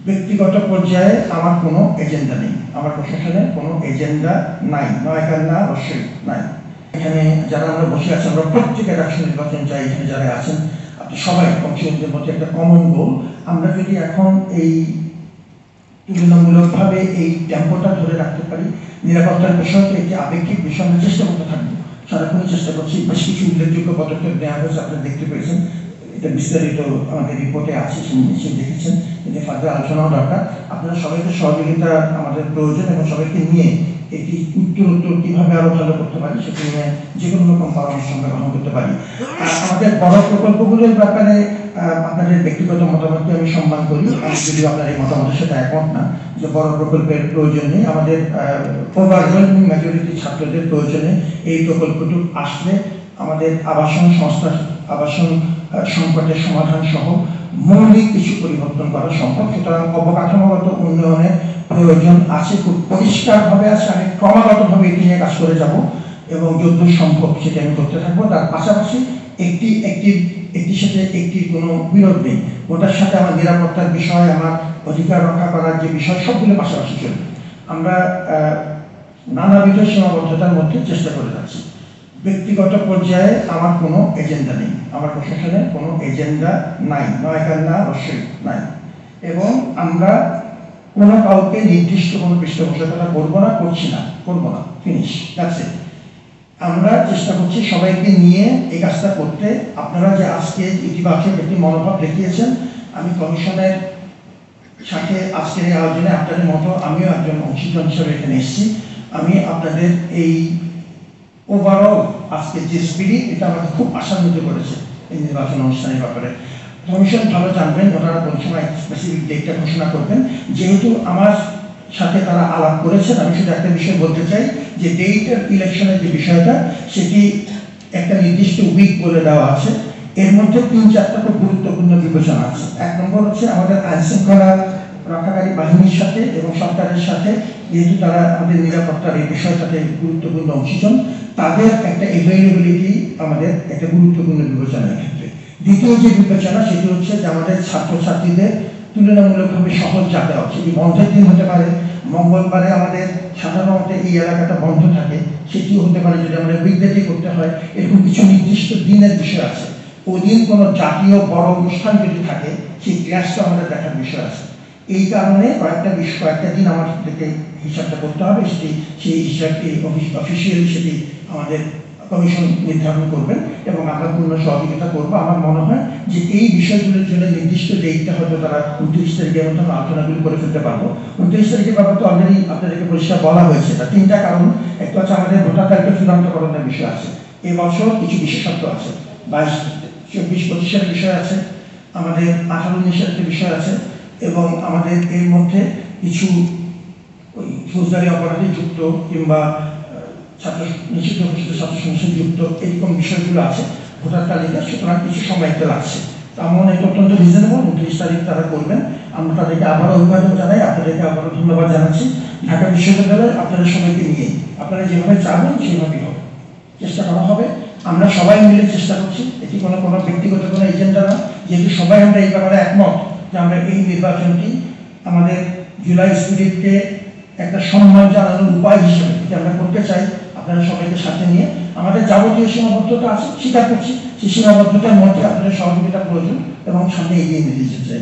ব্যক্তিগত পর্যায়ে আমার কোনো এজেন্ডা নেই, আমার প্রশাসনে কোনো এজেন্ডা নাই, নয়কার না অবশ্যই নাই। এখানে যারা আমরা বসে আছি, আমরা প্রত্যেকের রাষ্ট্র নির্বাচন চাই। এখানে যারা আছেন আপনি সবাই কমিশনদের মধ্যে একটা কমন গোল। আমরা যদি এখন এই তুলনামূলকভাবে এই টেম্পোটা ধরে রাখতে পারি, নিরাপত্তার বিষয়টি একটি আপেক্ষিক বিষয় আমরা চেষ্টা করতে থাকবো, সারাক্ষণই চেষ্টা করছি। বেশ কিছু উল্লেখযোগ্য পদক্ষেপ নেওয়া হয়েছে, আপনারা দেখতে পেয়েছেন, এটা বিস্তারিত আমাদের রিপোর্টে আছে, নিশ্চয়ই দেখেছেন। কিন্তু ফার্দার আলোচনাও দরকার। আপনারা সবাইকে সহযোগিতা আমাদের প্রয়োজন এবং সবাইকে নিয়ে এটি উত্তর কীভাবে আরও ভালো করতে পারি সেটি নিয়ে যে কোনো রকম পরামর্শ আমরা গ্রহণ করতে পারি। আমাদের বড় প্রকল্পগুলোর ব্যাপারে আপনাদের ব্যক্তিগত মতামতকে আমি সম্মান করি, আমি যদিও আপনার এই মতামতের সাথে একমত না যে বড় প্রকল্পের প্রয়োজন নেই। আমাদের ওভারওয়েলমিং মেজরিটি ছাত্রদের প্রয়োজনে এই প্রকল্পটি আসলে আমাদের আবাসন সংকটের সমাধান সহ মৌলিক কিছু পরিবর্তন করা সম্ভব। সুতরাং অবকাঠামোগত উন্নয়নের প্রয়োজন আছে, খুব পরিষ্কারভাবে আছে। আমি ক্রমাগতভাবে এটি নিয়ে কাজ করে যাব এবং যতদূর সম্ভব সেটি আমি করতে থাকবো। তার পাশাপাশি একটির সাথে একটির কোনো বিরোধ নেই। ওটার সাথে আমার নিরাপত্তার বিষয়, আমার অধিকার রক্ষা করার যে বিষয়, সবগুলো পাশাপাশি চলবে। আমরা নানাবিধ সীমাবদ্ধতার মধ্যে চেষ্টা করে যাচ্ছি। ব্যক্তিগত পর্যায়ে আমার কোনো এজেন্ডা নেই, আমার প্রশাসনে কোনো এজেন্ডা নাই, নয়কার না অবশ্যই নাই। এবং আমরা কোনো কাউকে নির্দিষ্ট কোনো পৃষ্ঠপোষকতা করবো না, করবো না, ফিনিশ, দ্যাটস ইট। আমরা চেষ্টা করছি সবাইকে নিয়ে এই কাজটা করতে। আপনারা যে আজকে ইতিবাচক একটি মনোভাব দেখিয়েছেন, আমি কমিশনের সাথে আজকের এই আয়োজনে আপনাদের মতো আমিও একজন অংশীদার হিসেবে এখানে এসেছি। আমি আপনাদের এই ওভারঅল আজকে যে স্পিরিট, এটা আমাকে খুব আশান্বিত করেছে এই নির্বাচন অনুষ্ঠানের ব্যাপারে। কমিশন ভালো জানবেন, ওনারা কোন সময় স্পেসিফিক ডেটটা ঘোষণা করবেন। যেহেতু আমার সাথে তারা আলাপ করেছেন, আমি শুধু একটা বিষয় বলতে চাই যে ডেটের ইলেকশনের যে বিষয়টা, সেটি একটা নির্দিষ্ট উইক বলে দেওয়া আছে। এর মধ্যে ৩-৪টা খুব গুরুত্বপূর্ণ বিবেচনা আছে। ১ নম্বর হচ্ছে আমাদের আইন শৃঙ্খলা রক্ষাকারী বাহিনীর সাথে এবং সরকারের সাথে, যেহেতু তারা আমাদের নিরাপত্তার এই বিষয়টাতে গুরুত্বপূর্ণ অংশীজন, তাদের একটা এভেইলেবিলিটি আমাদের একটা গুরুত্বপূর্ণ বিবেচনার ক্ষেত্রে। দ্বিতীয় যে বিবেচনা সেটি হচ্ছে যে আমাদের ছাত্রছাত্রীদের তুলনামূলকভাবে সহজ যাতায়াত, সেটি বন্ধের দিন হতে পারে। মঙ্গলবারে আমাদের সাধারণত এই এলাকাটা বন্ধ থাকে, সেটিও হতে পারে যদি আমাদের উইকডেতে করতে হয়। এরকম কিছু নির্দিষ্ট দিনের বিষয় আছে। ওদিন কোনো জাতীয় বড় অনুষ্ঠান যদি থাকে, সেই ক্লাসটা আমাদের দেখার বিষয় আছে। এই কারণে কয়েকটা দিন আমাদেরকে হিসাবটা করতে হবে। সেই হিসাবটি অফিসিয়ালি সেটি আমাদের কমিশন নির্ধারণ করবেন এবং আমরা পূর্ণ সহযোগিতা করবো। আমার মনে হয় যে এই বিষয়গুলোর জন্য নির্দিষ্ট ডেটটা হয়তো তারা 29 তারিখের মধ্যে আলোচনাগুলো করে ফেলতে পারবো। 29 তারিখের ব্যাপারে তো অলরেডি আপনাদেরকে পরিষ্কার বলা হয়েছে। তার 3টা কারণ। একটা হচ্ছে আমাদের ভোটার তালিকা চূড়ান্তকরণের বিষয় আছে, এবছর কিছু বিশেষত্ব আছে। 22-24-25-এর বিষয় আছে, আমাদের 18-19-এর একটা বিষয় আছে এবং আমাদের এর মধ্যে কিছু ওই ফৌজদারি অপরাধে যুক্ত কিংবা নিষিদ্ধ ঘোষিত ছাত্র সংসদ যুক্ত এরকম বিষয়গুলো আছে ভোটার তালিকা। সুতরাং কিছু সময় একটা লাগছে। আমার মনে হয় অত্যন্ত রিজনেবল। 29 তারিখ তারা করবেন। আমরা তাদেরকে আবারও অভিবাদন জানাই, আপনাদেরকে আবারও ধন্যবাদ জানাচ্ছি। ঢাকা বিশ্ববিদ্যালয় আপনাদের সবাইকে নিয়ে আপনারা যেভাবে চাবেন সেইভাবেই হবে, চেষ্টা করা হবে। আমরা সবাই মিলে চেষ্টা করছি, এটি কোনো ব্যক্তিগত কোনো এজেন্ডা না। যেহেতু সবাই আমরা এই ব্যাপারে একমত যে আমরা এই নির্বাচনটি আমাদের জুলাই স্পিরিটকে একটা সম্মান জানানোর উপায় হিসেবে এটি আমরা করতে চাই। আপনারা সবাইকে সাথে নিয়ে আমাদের যাবতীয় সীমাবদ্ধতা আছে, স্বীকার করছি, সেই সীমাবদ্ধতার মধ্যে আপনাদের সহযোগিতা প্রয়োজন এবং সামনে এগিয়ে নিয়ে যেতে চাই।